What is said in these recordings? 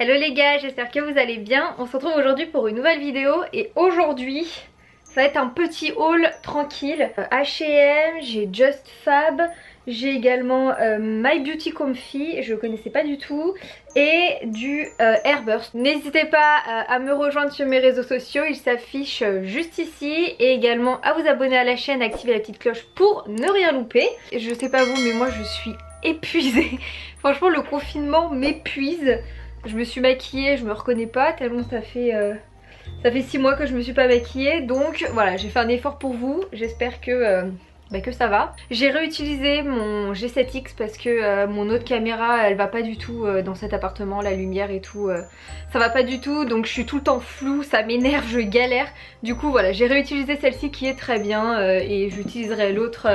Hello les gars, j'espère que vous allez bien. On se retrouve aujourd'hui pour une nouvelle vidéo et aujourd'hui ça va être un petit haul tranquille. H&M, j'ai Just Fab, j'ai également My Beauty Comfy, je ne connaissais pas du tout, et du Airburst. N'hésitez pas à me rejoindre sur mes réseaux sociaux, ils s'affichent juste ici, et également à vous abonner à la chaîne, activer la petite cloche pour ne rien louper. Je sais pas vous, mais moi je suis épuisée. Franchement le confinement m'épuise. Je me suis maquillée, je me reconnais pas tellement ça fait 6 mois que je me suis pas maquillée. Donc voilà, j'ai fait un effort pour vous. J'espère que ça va. J'ai réutilisé mon G7X parce que mon autre caméra elle va pas du tout dans cet appartement, la lumière et tout ça va pas du tout, donc je suis tout le temps floue, ça m'énerve, je galère. Du coup voilà, j'ai réutilisé celle-ci qui est très bien et j'utiliserai l'autre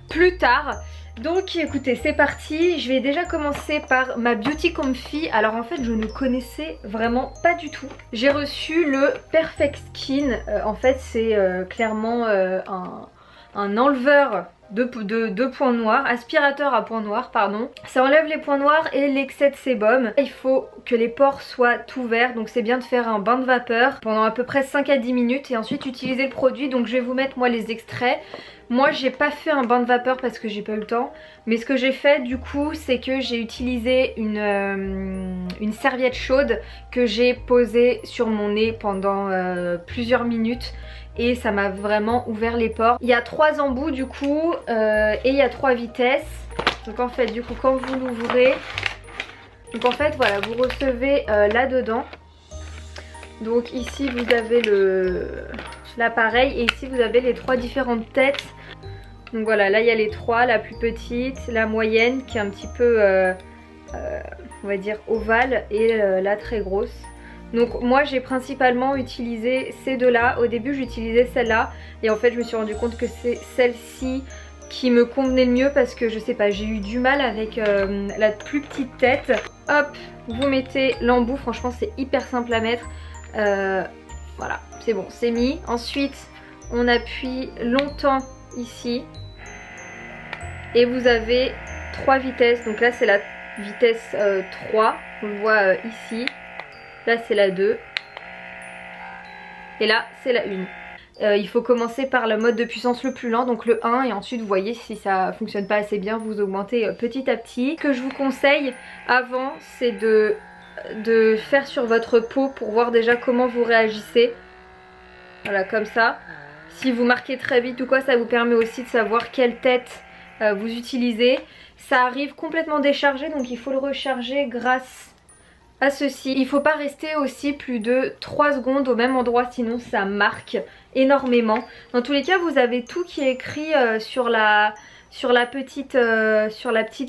plus tard. Donc écoutez, c'est parti. Je vais déjà commencer par ma Beauty Comfy. Alors en fait je ne connaissais vraiment pas du tout. J'ai reçu le Perfect Skin. En fait c'est clairement un enleveur de points noirs, aspirateur à points noirs pardon. Ça enlève les points noirs et l'excès de sébum. Il faut que les pores soient ouverts, donc c'est bien de faire un bain de vapeur pendant à peu près 5 à 10 minutes et ensuite utiliser le produit. Donc je vais vous mettre moi les extraits. Moi j'ai pas fait un bain de vapeur parce que j'ai pas eu le temps, mais ce que j'ai fait du coup c'est que j'ai utilisé une serviette chaude que j'ai posée sur mon nez pendant plusieurs minutes et ça m'a vraiment ouvert les pores. Il y a 3 embouts du coup et il y a 3 vitesses. Donc en fait du coup quand vous l'ouvrez, donc en fait voilà, vous recevez là-dedans. Donc ici vous avez l'appareil et ici vous avez les 3 différentes têtes. Donc voilà, là il y a les 3, la plus petite, la moyenne qui est un petit peu on va dire ovale et la très grosse. Donc moi j'ai principalement utilisé ces deux là. Au début j'utilisais celle-là et en fait je me suis rendu compte que c'est celle-ci qui me convenait le mieux parce que je sais pas, j'ai eu du mal avec la plus petite tête. Hop, vous mettez l'embout, franchement c'est hyper simple à mettre. Voilà, c'est bon, c'est mis. Ensuite on appuie longtemps ici et vous avez 3 vitesses. Donc là c'est la vitesse 3, on le voit ici. Là c'est la 2 et là c'est la 1. Il faut commencer par le mode de puissance le plus lent, donc le 1, et ensuite vous voyez si ça fonctionne pas assez bien vous augmentez petit à petit. Ce que je vous conseille avant c'est de faire sur votre peau pour voir déjà comment vous réagissez. Voilà, comme ça. Si vous marquez très vite ou quoi, ça vous permet aussi de savoir quelle tête vous utilisez. Ça arrive complètement déchargé, donc il faut le recharger grâce à ceci. Il faut pas rester aussi plus de 3 secondes au même endroit, sinon ça marque énormément. Dans tous les cas vous avez tout qui est écrit sur la petite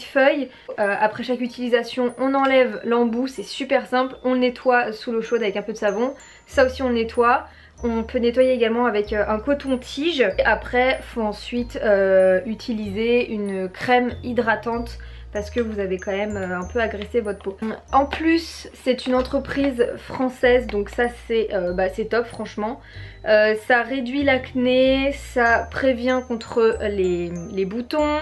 feuille. Après chaque utilisation on enlève l'embout, c'est super simple. On le nettoie sous l'eau chaude avec un peu de savon. Ça aussi on le nettoie. On peut nettoyer également avec un coton-tige. Après faut ensuite utiliser une crème hydratante parce que vous avez quand même un peu agressé votre peau. En plus c'est une entreprise française, donc ça c'est top franchement. Ça réduit l'acné, ça prévient contre les boutons,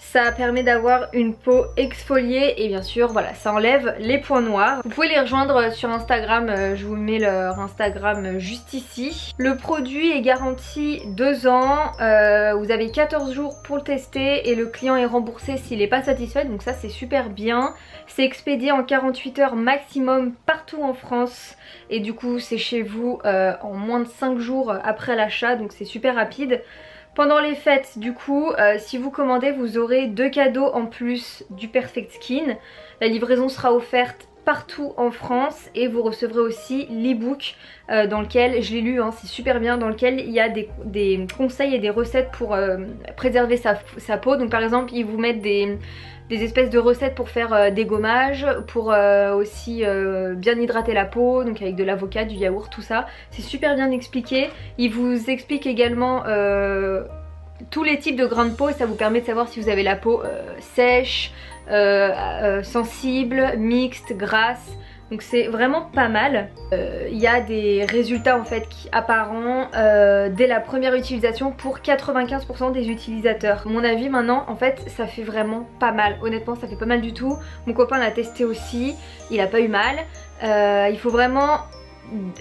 ça permet d'avoir une peau exfoliée et bien sûr voilà, ça enlève les points noirs. Vous pouvez les rejoindre sur Instagram, je vous mets leur Instagram juste ici. Le produit est garanti 2 ans, vous avez 14 jours pour le tester et le client est remboursé s'il n'est pas satisfait, donc ça c'est super bien. C'est expédié en 48 heures maximum partout en France et du coup c'est chez vous en moins de 5 jours après l'achat, donc c'est super rapide. Pendant les fêtes du coup, si vous commandez vous aurez 2 cadeaux en plus du Perfect Skin. La livraison sera offerte partout en France et vous recevrez aussi l'e-book dans lequel, je l'ai lu hein, c'est super bien, dans lequel il y a des conseils et des recettes pour préserver sa peau. Donc par exemple ils vous mettent des espèces de recettes pour faire des gommages, pour aussi bien hydrater la peau, donc avec de l'avocat, du yaourt, tout ça. C'est super bien expliqué. Il vous explique également tous les types de grains de peau et ça vous permet de savoir si vous avez la peau sèche, sensible, mixte, grasse. donc c'est vraiment pas mal. Il y a des résultats en fait apparents dès la première utilisation pour 95% des utilisateurs. À mon avis maintenant en fait ça fait vraiment pas mal, honnêtement ça fait pas mal du tout. Mon copain l'a testé aussi, il a pas eu mal. Il faut vraiment...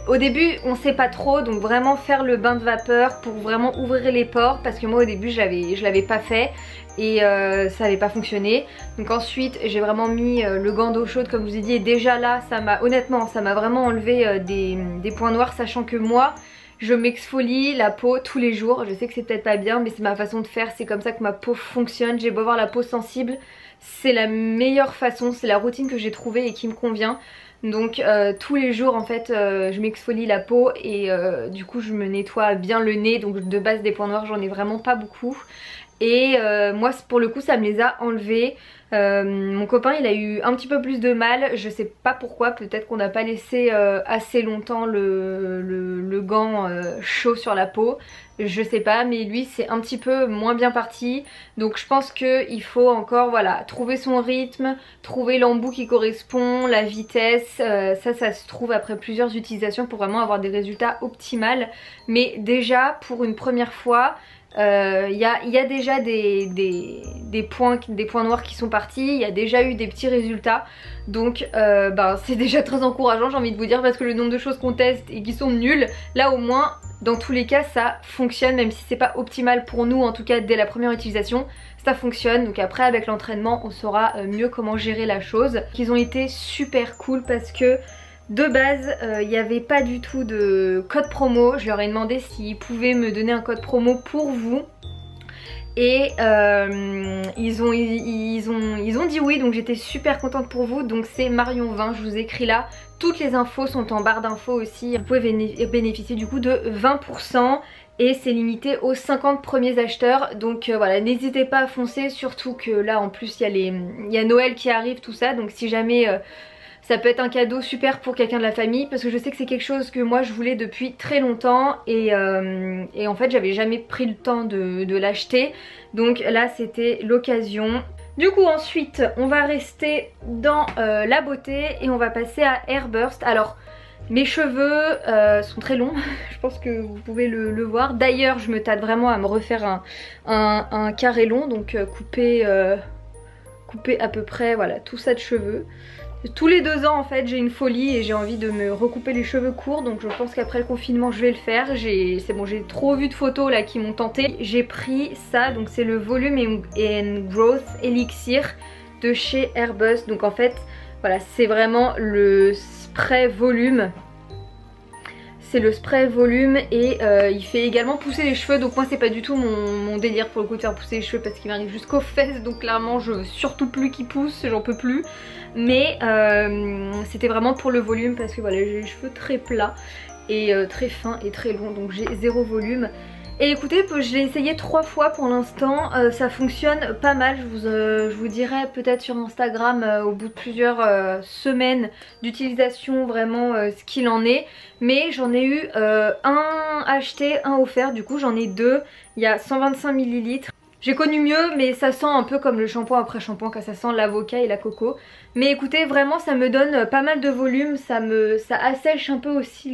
Au début on sait pas trop, donc vraiment faire le bain de vapeur pour vraiment ouvrir les pores, parce que moi au début je l'avais pas fait et ça avait pas fonctionné. Donc ensuite j'ai vraiment mis le gant d'eau chaude comme je vous ai dit, et déjà là ça m'a honnêtement ça m'a vraiment enlevé des points noirs, sachant que moi je m'exfolie la peau tous les jours. Je sais que c'est peut-être pas bien mais c'est ma façon de faire, c'est comme ça que ma peau fonctionne. J'ai beau avoir la peau sensible, c'est la meilleure façon, c'est la routine que j'ai trouvée et qui me convient. Donc tous les jours en fait je m'exfolie la peau et du coup je me nettoie bien le nez. Donc de base des points noirs j'en ai vraiment pas beaucoup. Et moi pour le coup ça me les a enlevés. Mon copain il a eu un petit peu plus de mal, je sais pas pourquoi, peut-être qu'on n'a pas laissé assez longtemps le gant chaud sur la peau, je sais pas, mais lui c'est un petit peu moins bien parti. Donc je pense qu'il faut encore voilà trouver son rythme, trouver l'embout qui correspond, la vitesse, ça se trouve après plusieurs utilisations pour vraiment avoir des résultats optimaux. Mais déjà pour une première fois y a déjà des points noirs qui sont partis, il y a déjà eu des petits résultats. Donc c'est déjà très encourageant j'ai envie de vous dire, parce que le nombre de choses qu'on teste et qui sont nulles, là au moins dans tous les cas ça fonctionne, même si c'est pas optimal pour nous, en tout cas dès la première utilisation ça fonctionne. Donc après avec l'entraînement on saura mieux comment gérer la chose. Ils ont été super cool parce que de base, il n'y avait pas du tout de code promo. Je leur ai demandé s'ils pouvaient me donner un code promo pour vous. Et ils ont dit oui, donc j'étais super contente pour vous. Donc c'est Marion20, je vous écris là. Toutes les infos sont en barre d'infos aussi. Vous pouvez bénéficier du coup de 20%. Et c'est limité aux 50 premiers acheteurs. Donc voilà, n'hésitez pas à foncer. Surtout que là en plus il y a Noël qui arrive, tout ça. Donc si jamais... ça peut être un cadeau super pour quelqu'un de la famille, parce que je sais que c'est quelque chose que moi je voulais depuis très longtemps et en fait j'avais jamais pris le temps de l'acheter. Donc là c'était l'occasion. Du coup ensuite on va rester dans la beauté et on va passer à Airburst. Alors mes cheveux sont très longs, je pense que vous pouvez le voir. D'ailleurs je me tâte vraiment à me refaire un carré long, donc couper à peu près voilà tout ça de cheveux. Tous les 2 ans en fait j'ai une folie et j'ai envie de me recouper les cheveux courts, donc je pense qu'après le confinement je vais le faire. C'est bon, j'ai trop vu de photos là qui m'ont tenté. J'ai pris ça, donc c'est le Volume and Growth Elixir de chez Airburst. Donc en fait voilà, c'est vraiment le spray volume. C'est le spray volume et il fait également pousser les cheveux. Donc moi c'est pas du tout mon délire pour le coup de faire pousser les cheveux, parce qu'il m'arrive jusqu'aux fesses. Donc clairement je veux surtout plus qu'ils poussent, j'en peux plus. Mais c'était vraiment pour le volume, parce que voilà j'ai les cheveux très plats et très fins et très longs. Donc j'ai 0 volume. Et écoutez, je l'ai essayé 3 fois pour l'instant, ça fonctionne pas mal. Je vous dirai peut-être sur Instagram au bout de plusieurs semaines d'utilisation vraiment ce qu'il en est. Mais j'en ai eu un acheté, un offert, du coup j'en ai 2. Il y a 125 ml. J'ai connu mieux, mais ça sent un peu comme le shampoing après shampoing, quand ça sent l'avocat et la coco. Mais écoutez, vraiment ça me donne pas mal de volume, ça assèche un peu aussi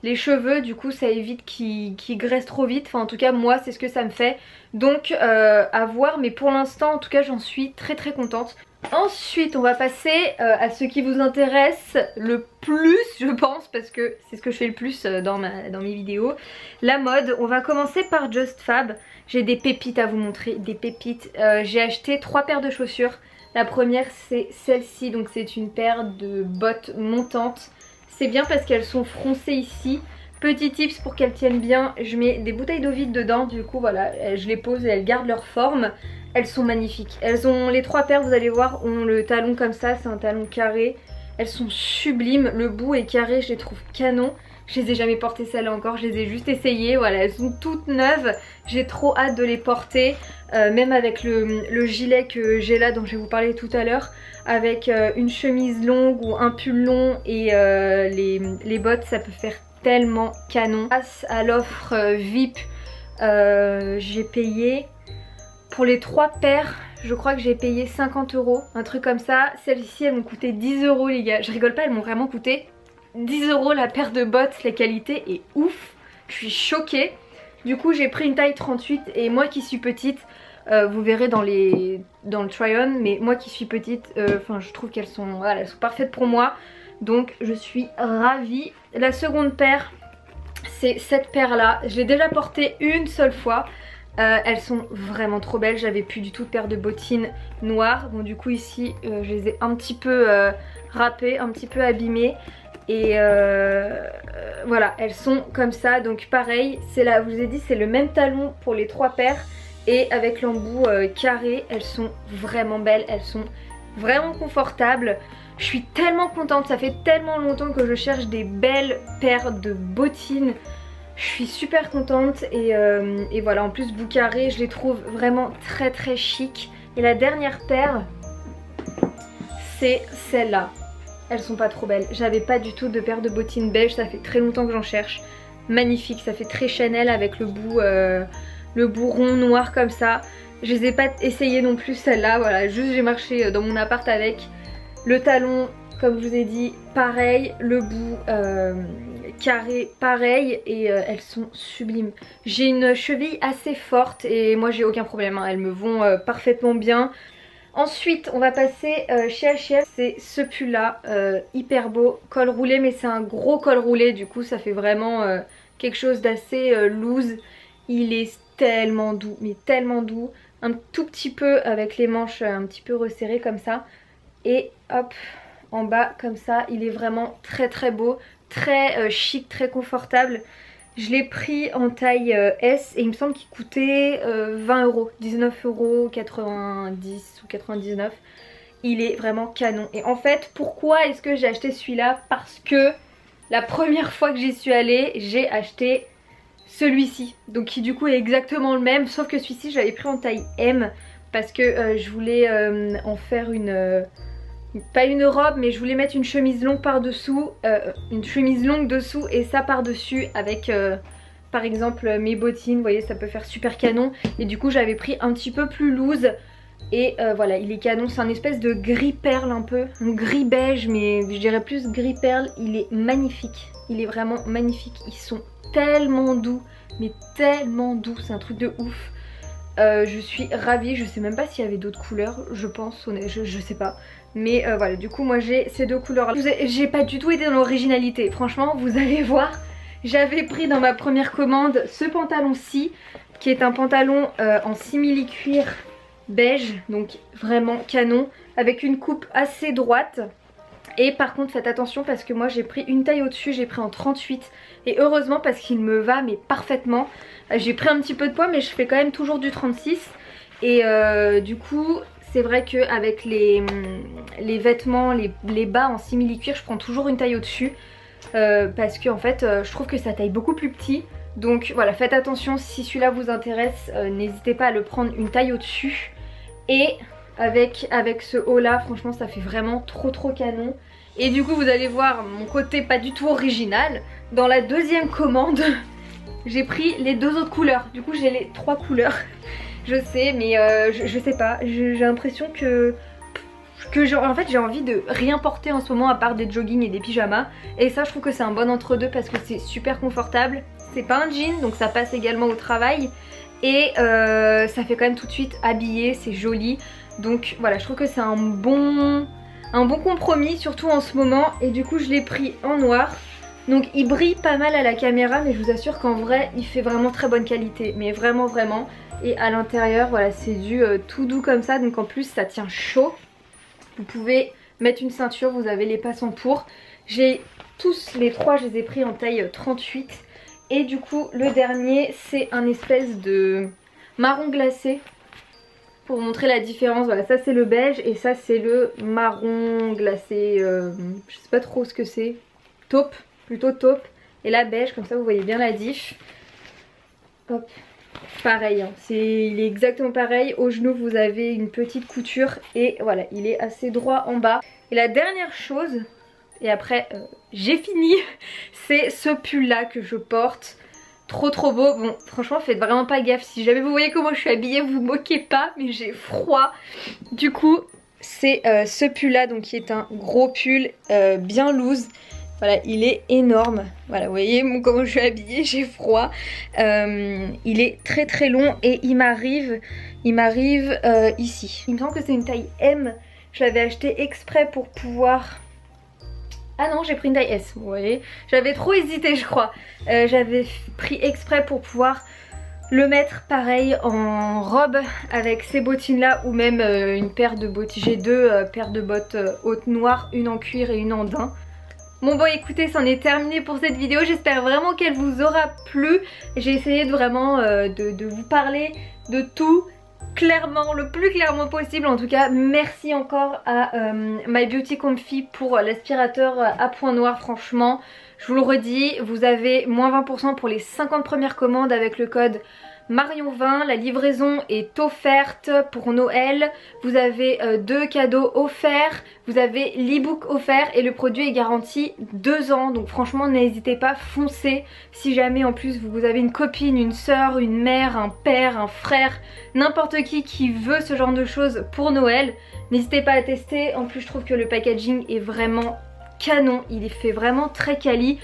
les cheveux, du coup ça évite qu'ils graissent trop vite. Enfin en tout cas moi c'est ce que ça me fait. Donc à voir, mais pour l'instant en tout cas j'en suis très contente. Ensuite on va passer à ce qui vous intéresse le plus je pense, parce que c'est ce que je fais le plus dans mes vidéos. La mode, on va commencer par Just Fab. J'ai des pépites à vous montrer, des pépites. J'ai acheté 3 paires de chaussures. La première c'est celle-ci, donc c'est une paire de bottes montantes. C'est bien parce qu'elles sont froncées ici. Petit tips pour qu'elles tiennent bien, je mets des bouteilles d'eau vide dedans, du coup voilà, je les pose et elles gardent leur forme. Elles sont magnifiques. Elles ont, les 3 paires vous allez voir, ont le talon comme ça, c'est un talon carré. Elles sont sublimes, le bout est carré, je les trouve canon. Je les ai jamais portées celles-là encore, je les ai juste essayées, voilà, elles sont toutes neuves. J'ai trop hâte de les porter, même avec le gilet que j'ai là dont je vais vous parler tout à l'heure. Avec une chemise longue ou un pull long et les bottes, ça peut faire tellement canon. Grâce à l'offre VIP, j'ai payé Pour les 3 paires, je crois que j'ai payé 50 €, un truc comme ça. Celles-ci, elles m'ont coûté 10 € les gars. Je rigole pas, elles m'ont vraiment coûté 10 € la paire de bottes. La qualité est ouf. Je suis choquée. Du coup, j'ai pris une taille 38 et moi qui suis petite, vous verrez dans le try-on, mais moi qui suis petite, je trouve qu'elles sont, voilà, elles sont parfaites pour moi. Donc je suis ravie. La seconde paire, c'est cette paire là. Je l'ai déjà portée une seule fois. Elles sont vraiment trop belles. J'avais plus du tout de paire de bottines noires. Bon du coup ici je les ai un petit peu râpées, un petit peu abîmées. Et voilà, elles sont comme ça. Donc pareil, c'est là, je vous ai dit, c'est le même talon pour les 3 paires. Et avec l'embout carré, elles sont vraiment belles. Elles sont vraiment confortables. Je suis tellement contente, ça fait tellement longtemps que je cherche des belles paires de bottines. Je suis super contente et voilà, en plus bout carré, je les trouve vraiment très très chic. Et la dernière paire, c'est celle-là. Elles sont pas trop belles. J'avais pas du tout de paire de bottines beige, ça fait très longtemps que j'en cherche. Magnifique, ça fait très Chanel avec le bout rond noir comme ça. Je les ai pas essayées non plus celle-là, voilà, juste j'ai marché dans mon appart avec. Le talon, comme je vous ai dit, pareil. Le bout carré, pareil. Et elles sont sublimes. J'ai une cheville assez forte et moi j'ai aucun problème, hein. Elles me vont parfaitement bien. Ensuite, on va passer chez H&M. C'est ce pull là, hyper beau. Col roulé, mais c'est un gros col roulé. Du coup, ça fait vraiment quelque chose d'assez loose. Il est tellement doux, mais tellement doux. Un tout petit peu avec les manches un petit peu resserrées comme ça. Et hop, en bas comme ça, il est vraiment très très beau, très chic, très confortable. Je l'ai pris en taille S et il me semble qu'il coûtait 20 €, 19,90 € ou 99. Il est vraiment canon. Et en fait, pourquoi est-ce que j'ai acheté celui-là? Parce que la première fois que j'y suis allée, j'ai acheté celui-ci. Donc qui du coup est exactement le même, sauf que celui-ci j'avais pris en taille M. Parce que je voulais en faire pas une robe, mais je voulais mettre une chemise longue par dessous, une chemise longue dessous et ça par dessus avec par exemple mes bottines. Vous voyez, ça peut faire super canon. Et du coup j'avais pris un petit peu plus loose. Et voilà, il est canon, c'est un espèce de gris perle un peu, un gris beige, mais je dirais plus gris perle. Il est magnifique, il est vraiment magnifique. Ils sont tellement doux, mais tellement doux, c'est un truc de ouf. Je suis ravie, je sais même pas s'il y avait d'autres couleurs, je pense, je sais pas. Mais voilà, du coup moi j'ai ces deux couleurs là. J'ai pas du tout été dans l'originalité, franchement vous allez voir. J'avais pris dans ma première commande ce pantalon-ci, qui est un pantalon en simili-cuir beige, donc vraiment canon, avec une coupe assez droite. Et par contre faites attention parce que moi j'ai pris une taille au-dessus, j'ai pris en 38. Et heureusement parce qu'il me va mais parfaitement. J'ai pris un petit peu de poids mais je fais quand même toujours du 36. Et du coup c'est vrai qu'avec les vêtements, les bas en simili-cuir, je prends toujours une taille au-dessus. Parce que en fait je trouve que ça taille beaucoup plus petit. Donc voilà, faites attention, si celui-là vous intéresse, n'hésitez pas à le prendre une taille au-dessus. Et avec ce haut là, franchement ça fait vraiment trop canon. Et du coup vous allez voir mon côté pas du tout original. Dans la deuxième commande, j'ai pris les deux autres couleurs. Du coup j'ai les 3 couleurs. Je sais, mais je sais pas, j'ai l'impression que en fait j'ai envie de rien porter en ce moment à part des joggings et des pyjamas. Et ça je trouve que c'est un bon entre-deux parce que c'est super confortable. C'est pas un jean donc ça passe également au travail. Et ça fait quand même tout de suite habillé, c'est joli. Donc voilà, je trouve que c'est un bon compromis, surtout en ce moment. Et du coup je l'ai pris en noir. Donc il brille pas mal à la caméra, mais je vous assure qu'en vrai il fait vraiment très bonne qualité. Mais vraiment. Et à l'intérieur voilà, c'est du tout doux comme ça. Donc en plus ça tient chaud. Vous pouvez mettre une ceinture, vous avez les passants pour. J'ai tous les 3, je les ai pris en taille 38. Et du coup le dernier c'est un espèce de marron glacé. Pour montrer la différence, voilà, ça c'est le beige et ça c'est le marron glacé, je sais pas trop ce que c'est, taupe, plutôt taupe. Et là beige, comme ça vous voyez bien la diff. Hop, pareil, hein, il est exactement pareil. Au genou vous avez une petite couture et voilà, il est assez droit en bas. Et la dernière chose, et après j'ai fini, c'est ce pull là que je porte. trop beau. Bon franchement faites vraiment pas gaffe, si jamais vous voyez comment je suis habillée vous moquez pas, mais j'ai froid. Du coup c'est ce pull là, donc qui est un gros pull bien loose. Voilà, il est énorme. Voilà, vous voyez comment je suis habillée, j'ai froid. Il est très long et il m'arrive ici. Il me semble que c'est une taille M. Je l'avais acheté exprès pour pouvoir... Ah non, j'ai pris une taille S, vous voyez. J'avais trop hésité, je crois. J'avais pris exprès pour pouvoir le mettre pareil en robe avec ces bottines là, ou même une paire de bottes. J'ai deux paires de bottes hautes noires, une en cuir et une en daim. Bon écoutez, c'en est terminé pour cette vidéo, j'espère vraiment qu'elle vous aura plu. J'ai essayé de vraiment de vous parler de tout clairement, le plus clairement possible. En tout cas merci encore à My Beauty Comfy pour l'aspirateur à point noir. Franchement je vous le redis, vous avez moins 20% pour les 50 premières commandes avec le code Marion20, la livraison est offerte pour Noël, vous avez 2 cadeaux offerts, vous avez l'e-book offert et le produit est garanti 2 ans. Donc franchement n'hésitez pas, foncez. Si jamais en plus vous avez une copine, une soeur, une mère, un père, un frère, n'importe qui veut ce genre de choses pour Noël, n'hésitez pas à tester. En plus je trouve que le packaging est vraiment canon, il est fait vraiment très quali.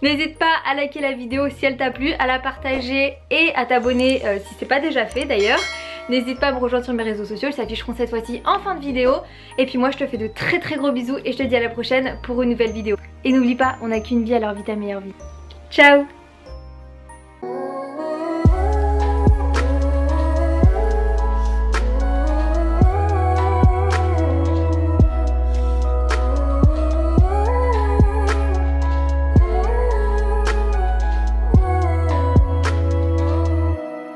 N'hésite pas à liker la vidéo si elle t'a plu, à la partager et à t'abonner si c'est pas déjà fait d'ailleurs. N'hésite pas à me rejoindre sur mes réseaux sociaux, ils s'afficheront cette fois-ci en fin de vidéo. Et puis moi je te fais de très gros bisous et je te dis à la prochaine pour une nouvelle vidéo. Et n'oublie pas, on n'a qu'une vie, alors vis ta meilleure vie. Ciao!